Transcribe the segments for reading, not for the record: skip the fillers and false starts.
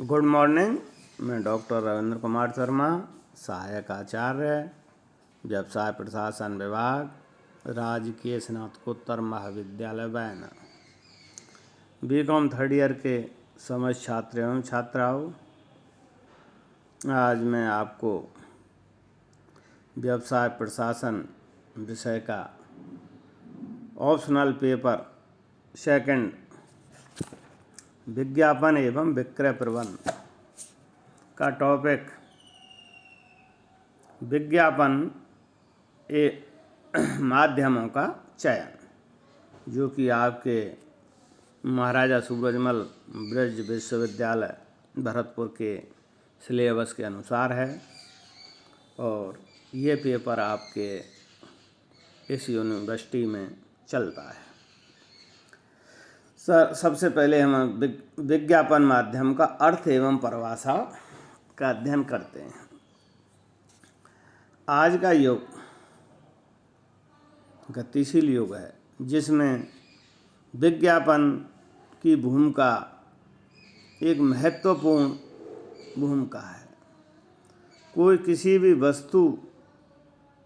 Good morning. मैं doctor Ravindra Kumar Sharma, सहायक आचार्य, व्यवसाय प्रशासन विभाग, राजकीय स्नातकोत्तर महाविद्यालय बैन। बीकॉम थर्ड ईयर के समस्त छात्र एवं छात्राओं, आज मैं आपको व्यवसाय प्रशासन विषय का ऑप्शनल पेपर सेकंड विज्ञापन एवं विक्रय प्रबंध का टॉपिक विज्ञापन माध्यमों का चयन, जो कि आपके महाराजा सूरजमल ब्रज विश्वविद्यालय भरतपुर के सिलेबस के अनुसार है। और ये पेपर आपके इस यूनिवर्सिटी में चलता है। सबसे पहले हम विज्ञापन माध्यम का अर्थ एवं परिभाषा का अध्ययन करते हैं। आज का युग गतिशील युग है, जिसमें विज्ञापन की भूमिका एक महत्वपूर्ण भूमिका है। कोई किसी भी वस्तु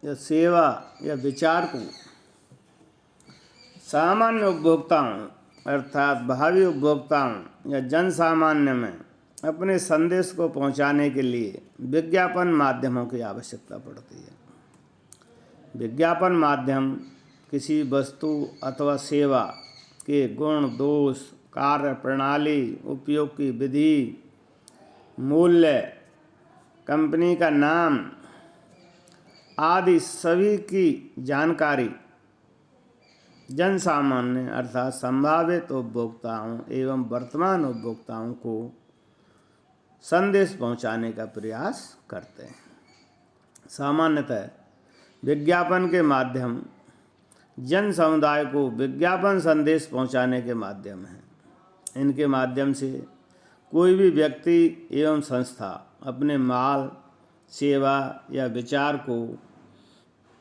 या सेवा या विचार को सामान्य उपभोक्ताओं अर्थात भावी उपभोक्ताओं या जन सामान्य में अपने संदेश को पहुंचाने के लिए विज्ञापन माध्यमों की आवश्यकता पड़ती है। विज्ञापन माध्यम किसी वस्तु अथवा सेवा के गुण, दोष, कार्य प्रणाली, उपयोग की विधि, मूल्य, कंपनी का नाम आदि सभी की जानकारी जन सामान्य अर्थात संभावित उपभोक्ताओं एवं वर्तमान उपभोक्ताओं को संदेश पहुंचाने का प्रयास करते हैं। सामान्यतः विज्ञापन के माध्यम जन समुदाय को विज्ञापन संदेश पहुंचाने के माध्यम हैं। इनके माध्यम से कोई भी व्यक्ति एवं संस्था अपने माल, सेवा या विचार को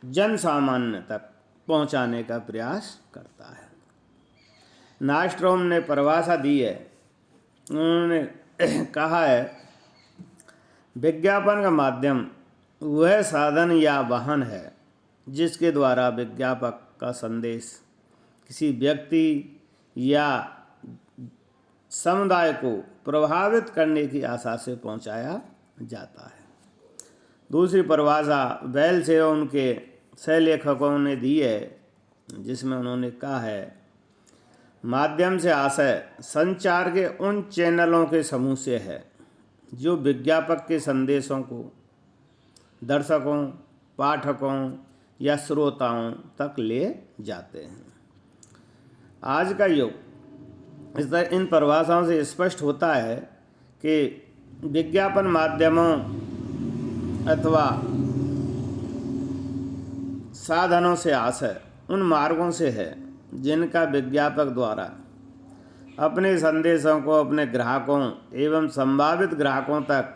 जन सामान्य तक पहुंचाने का प्रयास करता है। नास्ट्रोम ने परिभाषा दी है। उन्होंने कहा है, विज्ञापन का माध्यम वह साधन या वाहन है जिसके द्वारा विज्ञापक का संदेश किसी व्यक्ति या समुदाय को प्रभावित करने की आशा से पहुंचाया जाता है। दूसरी परिभाषा वेल्स एवं उनके सहलेखकों ने दी है, जिसमें उन्होंने कहा है, माध्यम से आशय संचार के उन चैनलों के समूह से है जो विज्ञापक के संदेशों को दर्शकों, पाठकों या श्रोताओं तक ले जाते हैं। आज का युग इस तरह इन परिभाषाओं से स्पष्ट होता है कि विज्ञापन माध्यमों अथवा साधनों से आशय उन मार्गों से है जिनका विज्ञापक द्वारा अपने संदेशों को अपने ग्राहकों एवं संभावित ग्राहकों तक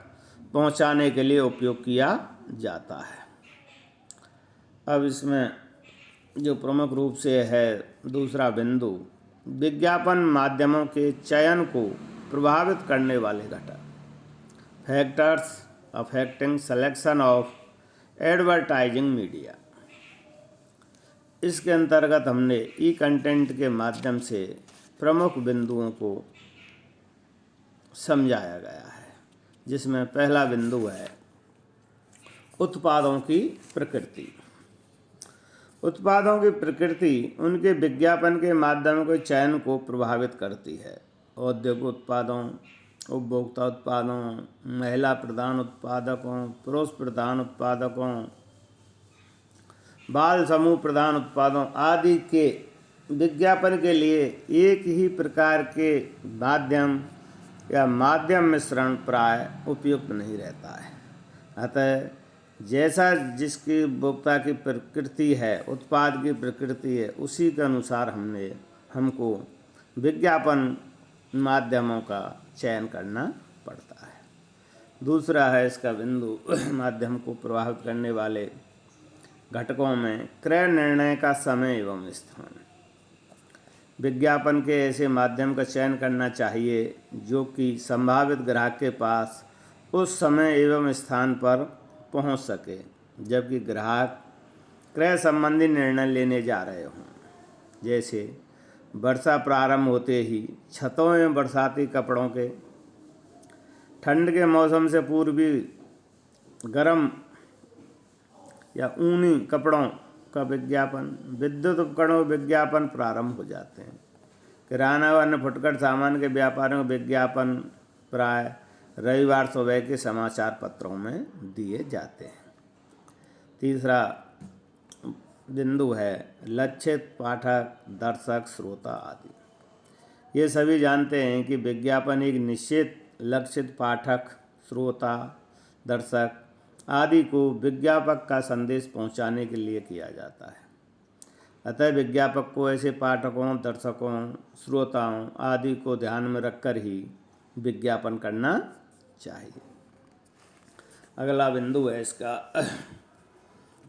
पहुंचाने के लिए उपयोग किया जाता है। अब इसमें जो प्रमुख रूप से है दूसरा बिंदु, विज्ञापन माध्यमों के चयन को प्रभावित करने वाले घटक, factors affecting selection of advertising media. इसके अंतर्गत हमने ई कंटेंट के माध्यम से प्रमुख बिंदुओं को समझाया गया है, जिसमें पहला बिंदु है उत्पादों की प्रकृति। उत्पादों की प्रकृति उनके विज्ञापन के माध्यम के चयन को प्रभावित करती है। औद्योगिक उत्पादों, उपभोक्ता उत्पादों, महिला प्रधान उत्पादकों, पुरुष प्रधान उत्पादकों, बाल समूह प्रधान उत्पादों आदि के विज्ञापन के लिए एक ही प्रकार के माध्यम या माध्यम मिश्रण प्राय उपयुक्त नहीं रहता है। अतः जैसा जिसकी उपभोक्ता की प्रकृति है, उत्पाद की प्रकृति है, उसी के अनुसार हमको विज्ञापन माध्यमों का चयन करना पड़ता है। दूसरा है इसका बिंदु, माध्यम को प्रभावित करने वाले घटकों में क्रय निर्णय का समय एवं स्थान। विज्ञापन के ऐसे माध्यम का चयन करना चाहिए जो कि संभावित ग्राहक के पास उस समय एवं स्थान पर पहुंच सके जबकि ग्राहक क्रय संबंधी निर्णय लेने जा रहे हों। जैसे वर्षा प्रारंभ होते ही छतों में बरसाती कपड़ों के, ठंड के मौसम से पूर्वी गर्म या ऊनी कपड़ों का विज्ञापन, विद्युत उपकरणों के विज्ञापन प्रारंभ हो जाते हैं। किराना व अन्य फुटकर सामान के व्यापारियों के विज्ञापन प्राय रविवार सुबह के समाचार पत्रों में दिए जाते हैं। तीसरा बिंदु है लक्षित पाठक, दर्शक, श्रोता आदि। ये सभी जानते हैं कि विज्ञापन एक निश्चित लक्षित पाठक, श्रोता, दर्शक आदि को विज्ञापक का संदेश पहुंचाने के लिए किया जाता है। अतः विज्ञापक को ऐसे पाठकों, दर्शकों, श्रोताओं आदि को ध्यान में रखकर ही विज्ञापन करना चाहिए। अगला बिंदु है इसका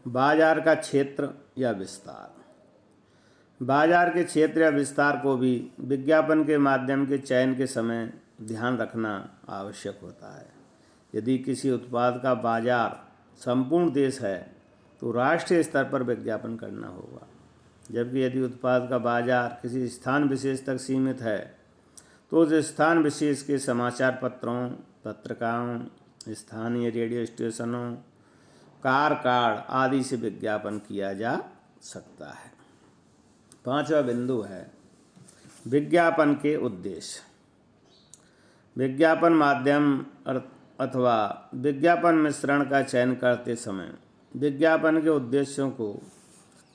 बाजार का क्षेत्र या विस्तार। बाजार के क्षेत्र या विस्तार को भी विज्ञापन के माध्यम के चयन के समय ध्यान रखना आवश्यक होता है। यदि किसी उत्पाद का बाजार संपूर्ण देश है तो राष्ट्रीय स्तर पर विज्ञापन करना होगा, जबकि यदि उत्पाद का बाजार किसी स्थान विशेष तक सीमित है तो उस स्थान विशेष के समाचार पत्रों, पत्रिकाओं, स्थानीय रेडियो स्टेशनों, कार कार्ड आदि से विज्ञापन किया जा सकता है। पांचवा बिंदु है विज्ञापन के उद्देश्य। विज्ञापन माध्यम अथवा विज्ञापन मिश्रण का चयन करते समय विज्ञापन के उद्देश्यों को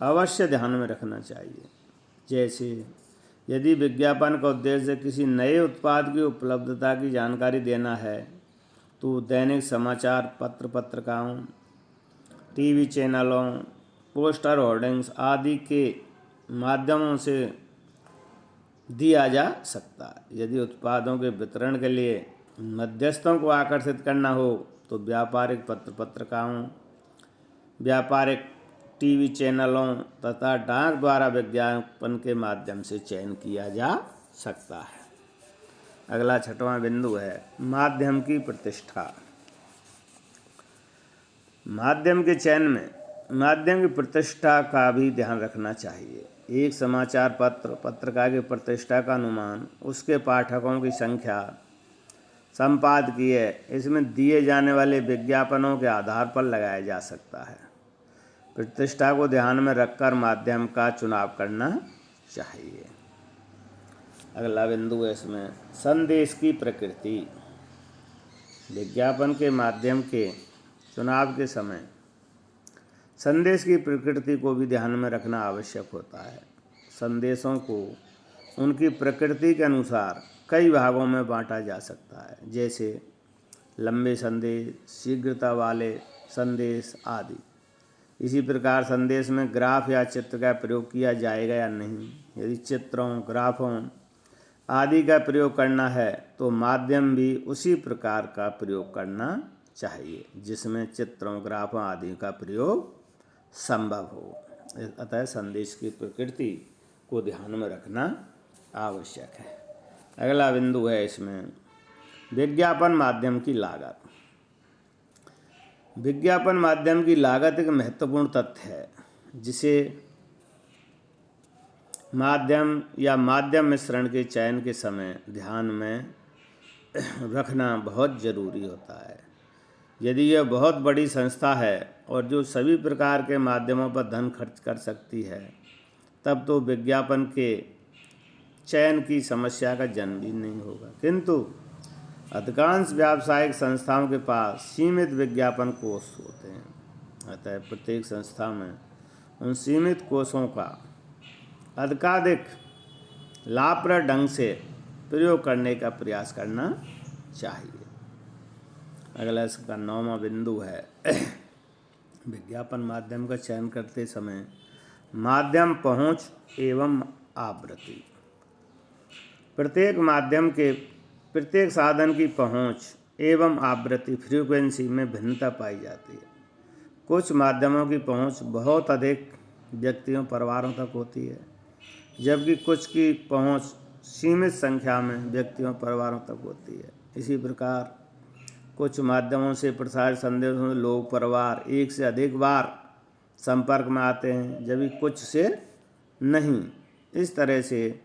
अवश्य ध्यान में रखना चाहिए। जैसे यदि विज्ञापन का उद्देश्य किसी नए उत्पाद की उपलब्धता की जानकारी देना है तो दैनिक समाचार पत्र, पत्रिकाओं, टीवी चैनलों, पोस्टर होर्डिंग्स आदि के माध्यमों से दिया जा सकता है। यदि उत्पादों के वितरण के लिए मध्यस्थों को आकर्षित करना हो तो व्यापारिक पत्र पत्रिकाओं, व्यापारिक टीवी चैनलों तथा डाक द्वारा विज्ञापन के माध्यम से चयन किया जा सकता है। अगला छठवां बिंदु है माध्यम की प्रतिष्ठा। माध्यम के चयन में माध्यम की प्रतिष्ठा का भी ध्यान रखना चाहिए। एक समाचार पत्र, पत्रिका की प्रतिष्ठा का अनुमान उसके पाठकों की संख्या, संपादकीय, इसमें दिए जाने वाले विज्ञापनों के आधार पर लगाया जा सकता है। प्रतिष्ठा को ध्यान में रखकर माध्यम का चुनाव करना चाहिए। अगला बिंदु है इसमें संदेश की प्रकृति। विज्ञापन के माध्यम के चुनाव के समय संदेश की प्रकृति को भी ध्यान में रखना आवश्यक होता है। संदेशों को उनकी प्रकृति के अनुसार कई भागों में बांटा जा सकता है, जैसे लंबे संदेश, शीघ्रता वाले संदेश आदि। इसी प्रकार संदेश में ग्राफ या चित्र का प्रयोग किया जाएगा या नहीं। यदि चित्रों, ग्राफों आदि का प्रयोग करना है तो माध्यम भी उसी प्रकार का प्रयोग करना चाहिए जिसमें चित्रों, ग्राफों आदि का प्रयोग संभव हो। अतः संदेश की प्रकृति को ध्यान में रखना आवश्यक है। अगला बिंदु है इसमें विज्ञापन माध्यम की लागत। विज्ञापन माध्यम की लागत एक महत्वपूर्ण तथ्य है जिसे माध्यम या माध्यम मिश्रण के चयन के समय ध्यान में रखना बहुत जरूरी होता है। यदि यह बहुत बड़ी संस्था है और जो सभी प्रकार के माध्यमों पर धन खर्च कर सकती है तब तो विज्ञापन के चयन की समस्या का जन्म भी नहीं होगा। किंतु अधिकांश व्यावसायिक संस्थाओं के पास सीमित विज्ञापन कोष होते हैं। अतः प्रत्येक संस्था में उन सीमित कोषों का अधिकाधिक लाभप्रद ढंग से प्रयोग करने का प्रयास करना चाहिए। अगला इसका 9वां बिंदु है विज्ञापन माध्यम का चयन करते समय माध्यम पहुंच एवं आवृत्ति। प्रत्येक माध्यम के प्रत्येक साधन की पहुंच एवं आवृत्ति फ्रीक्वेंसी में भिन्नता पाई जाती है। कुछ माध्यमों की पहुंच बहुत अधिक व्यक्तियों, परिवारों तक होती है, जबकि कुछ की पहुंच सीमित संख्या में व्यक्तियों परिवारों तक होती है। इसी प्रकार कुछ माध्यमों से प्रसारित संदेशों में लोग परिवार एक से अधिक बार संपर्क में आते हैं, जबकि कुछ से नहीं। इस तरह से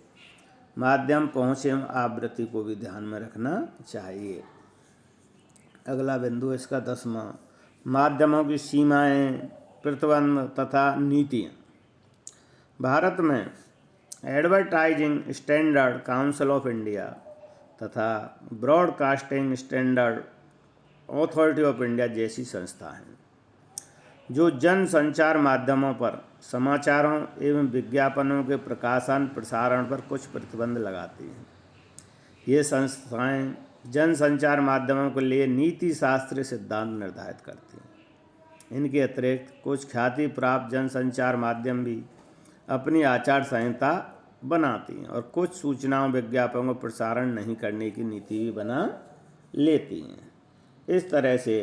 माध्यम पहुँच एवं आवृत्ति को भी ध्यान में रखना चाहिए। अगला बिंदु इसका 10वां, माध्यमों की सीमाएं, प्रतिबंध तथा नीतियाँ। भारत में advertising standard council of India तथा broadcasting standard authority of India जैसी संस्था हैं जो जन संचार माध्यमों पर समाचारों एवं विज्ञापनों के प्रकाशन प्रसारण पर कुछ प्रतिबंध लगाती हैं। ये संस्थाएं जन संचार माध्यमों के लिए नीति शास्त्रीय सिद्धांत निर्धारित करती हैं। इनके अतिरिक्त कुछ ख्याति प्राप्त जन संचार माध्यम भी अपनी आचार संहिता बनाती हैं और कुछ सूचनाओं विज्ञापनों का प्रसारण नहीं करने की नीति भी बना लेती हैं। इस तरह से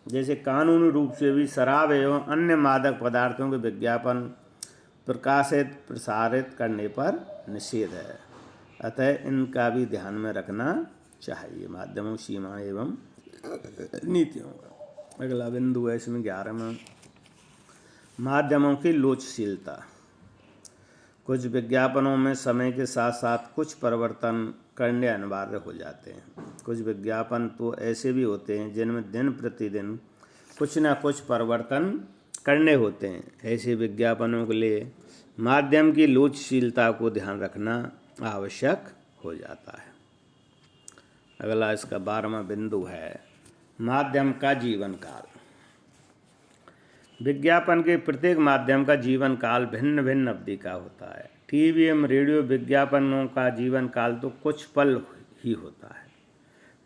जैसे कानूनी रूप से भी शराब एवं अन्य मादक पदार्थों के विज्ञापन प्रकाशित प्रसारित करने पर निषेध है, अतः इनका भी ध्यान में रखना चाहिए, माध्यमों सीमा एवं नीतियों का। अगला बिंदु है इसमें 11वां, माध्यमों की लोचशीलता। कुछ विज्ञापनों में समय के साथ साथ कुछ परिवर्तन करने अनिवार्य हो जाते हैं। कुछ विज्ञापन तो ऐसे भी होते हैं जिनमें दिन प्रतिदिन कुछ न कुछ परिवर्तन करने होते हैं। ऐसे विज्ञापनों के लिए माध्यम की लोचशीलता को ध्यान रखना आवश्यक हो जाता है। अगला इसका 12वां बिंदु है माध्यम का जीवन काल। विज्ञापन के प्रत्येक माध्यम का जीवन काल भिन्न भिन्न अवधि का होता है। टीवी एवं रेडियो विज्ञापनों का जीवन काल तो कुछ पल ही होता है।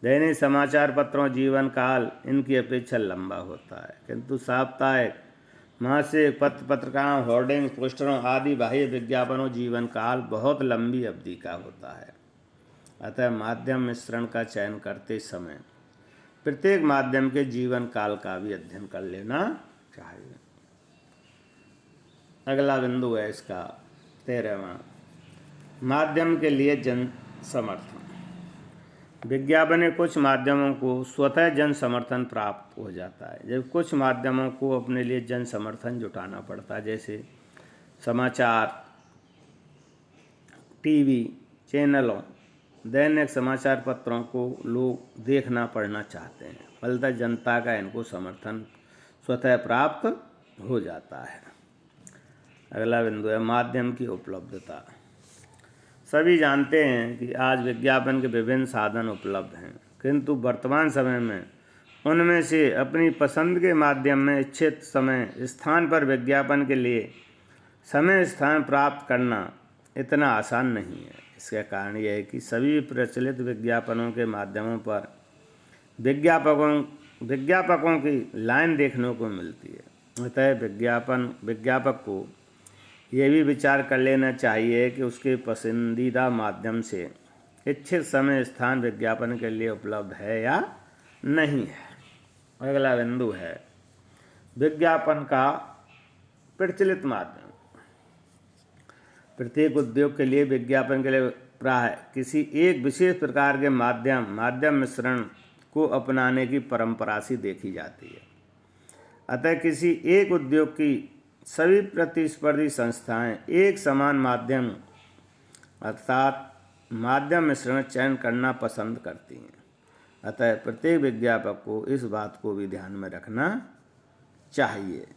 दैनिक समाचार पत्रों जीवन काल इनकी अपेक्षा लंबा होता है, किंतु साप्ताहिक, मासिक, पत्र पत्रिकाओं, होर्डिंग्स, पोस्टरों आदि बाह्य विज्ञापनों जीवन काल बहुत लंबी अवधि का होता है। अतः माध्यम मिश्रण का चयन करते समय प्रत्येक माध्यम के जीवन काल का भी अध्ययन कर लेना चाहिए। अगला बिंदु है इसका 13वां, माध्यम के लिए जन समर्थन। विज्ञापन में कुछ माध्यमों को स्वतः जन समर्थन प्राप्त हो जाता है, जब कुछ माध्यमों को अपने लिए जन समर्थन जुटाना पड़ता है। जैसे समाचार, टीवी चैनलों, दैनिक समाचार पत्रों को लोग देखना पढ़ना चाहते हैं, फलतः जनता का इनको समर्थन स्वतः प्राप्त हो जाता है। अगला बिंदु है माध्यम की उपलब्धता। सभी जानते हैं कि आज विज्ञापन के विभिन्न साधन उपलब्ध हैं, किंतु वर्तमान समय में उनमें से अपनी पसंद के माध्यम में इच्छित समय स्थान पर विज्ञापन के लिए समय स्थान प्राप्त करना इतना आसान नहीं है। इसका कारण यह है कि सभी प्रचलित विज्ञापनों के माध्यमों पर विज्ञापकों की लाइन देखने को मिलती है। अतः विज्ञापक को यह भी विचार कर लेना चाहिए कि उसके पसंदीदा माध्यम से इच्छित समय स्थान विज्ञापन के लिए उपलब्ध है या नहीं है। अगला बिंदु है विज्ञापन का प्रचलित माध्यम। प्रत्येक उद्योग के लिए विज्ञापन के लिए प्राय किसी एक विशेष प्रकार के माध्यम मिश्रण को अपनाने की परंपरा सी देखी जाती है। अतः किसी एक उद्योग की सभी प्रतिस्पर्धी संस्थाएं एक समान माध्यम अर्थात माध्यम मिश्रण चयन करना पसंद करती हैं। अतः प्रत्येक विज्ञापक को इस बात को भी ध्यान में रखना चाहिए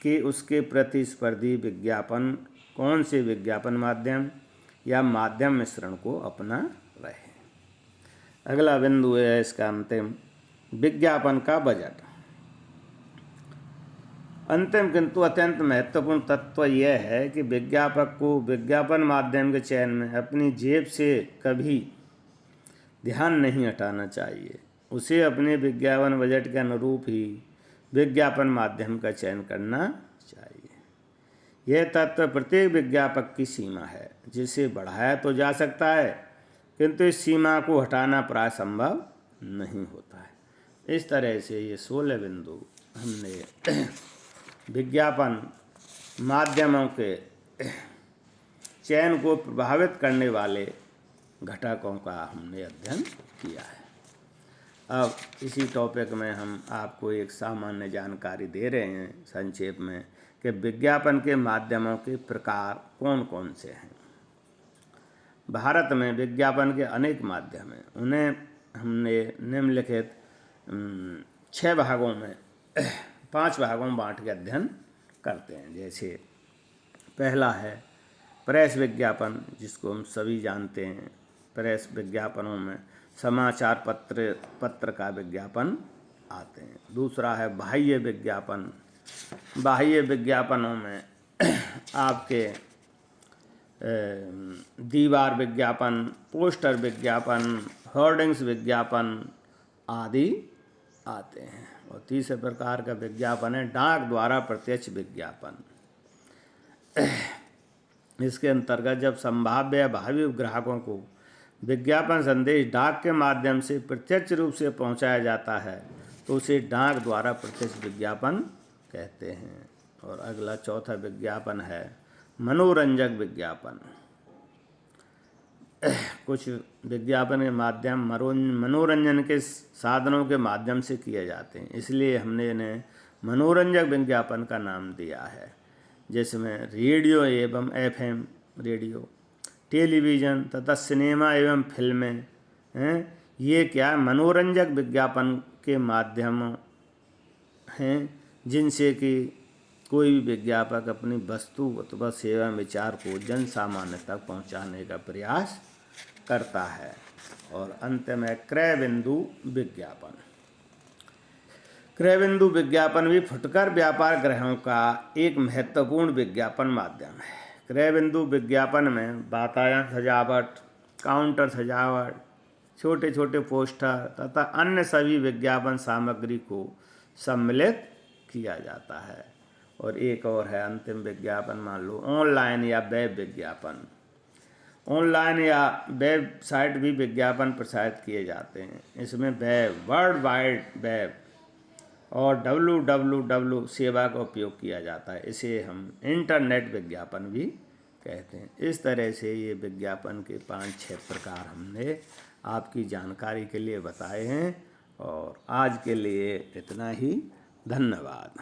कि उसके प्रतिस्पर्धी विज्ञापन कौन से विज्ञापन माध्यम या माध्यम मिश्रण को अपना रहे। अगला बिंदु है इसका अंतिम, विज्ञापन का बजट। अंतिम किंतु अत्यंत महत्वपूर्ण तत्व यह है कि विज्ञापक को विज्ञापन माध्यम के चयन में अपनी जेब से कभी ध्यान नहीं हटाना चाहिए। उसे अपने विज्ञापन बजट के अनुरूप ही विज्ञापन माध्यम का चयन करना चाहिए। यह तत्व प्रत्येक विज्ञापक की सीमा है, जिसे बढ़ाया तो जा सकता है, किंतु इस सीमा को हटाना प्राय संभव नहीं होता है। इस तरह से ये 16 बिंदु हमने विज्ञापन माध्यमों के चयन को प्रभावित करने वाले घटकों का हमने अध्ययन किया है। अब इसी टॉपिक में हम आपको एक सामान्य जानकारी दे रहे हैं संक्षेप में कि विज्ञापन के माध्यमों के प्रकार कौन कौन से हैं। भारत में विज्ञापन के अनेक माध्यम हैं। उन्हें हमने निम्नलिखित 6 भागों में 5 भागों में बांट के अध्ययन करते हैं। जैसे पहला है प्रेस विज्ञापन, जिसको हम सभी जानते हैं। प्रेस विज्ञापनों में समाचार पत्र का विज्ञापन आते हैं। दूसरा है बाह्य विज्ञापन। बाह्य विज्ञापनों में आपके दीवार विज्ञापन, पोस्टर विज्ञापन, होर्डिंग्स विज्ञापन आदि आते हैं। और तीसरे प्रकार का विज्ञापन है डाक द्वारा प्रत्यक्ष विज्ञापन। इसके अंतर्गत जब संभाव्य या भावी ग्राहकों को विज्ञापन संदेश डाक के माध्यम से प्रत्यक्ष रूप से पहुंचाया जाता है तो उसे डाक द्वारा प्रत्यक्ष विज्ञापन कहते हैं। और अगला चौथा विज्ञापन है मनोरंजक विज्ञापन। कुछ विज्ञापन के माध्यम मनोरंजन के साधनों के माध्यम से किए जाते हैं, इसलिए हमने इन्हें मनोरंजक विज्ञापन का नाम दिया है। जिसमें रेडियो एवं FM रेडियो, टेलीविज़न तथा सिनेमा एवं फिल्में हैं, ये क्या मनोरंजक विज्ञापन के माध्यम हैं जिनसे कि कोई भी विज्ञापक अपनी वस्तु अथवा सेवा विचार को जन सामान्य तक पहुंचाने का प्रयास करता है। और अंत में क्रय बिंदु विज्ञापन। क्रय बिंदु विज्ञापन भी फुटकर व्यापार गृहों का एक महत्वपूर्ण विज्ञापन माध्यम है। क्रय बिंदु विज्ञापन में वातायन सजावट, काउंटर सजावट, छोटे छोटे पोस्टर तथा अन्य सभी विज्ञापन सामग्री को सम्मिलित किया जाता है। और एक और है अंतिम विज्ञापन, मान लो ऑनलाइन या वेब विज्ञापन। ऑनलाइन या वेबसाइट भी विज्ञापन प्रसारित किए जाते हैं। इसमें वेब, वर्ल्ड वाइड वेब और www सेवा का उपयोग किया जाता है। इसे हम इंटरनेट विज्ञापन भी कहते हैं। इस तरह से ये विज्ञापन के 5-6 प्रकार हमने आपकी जानकारी के लिए बताए हैं। और आज के लिए इतना ही। धन्यवाद।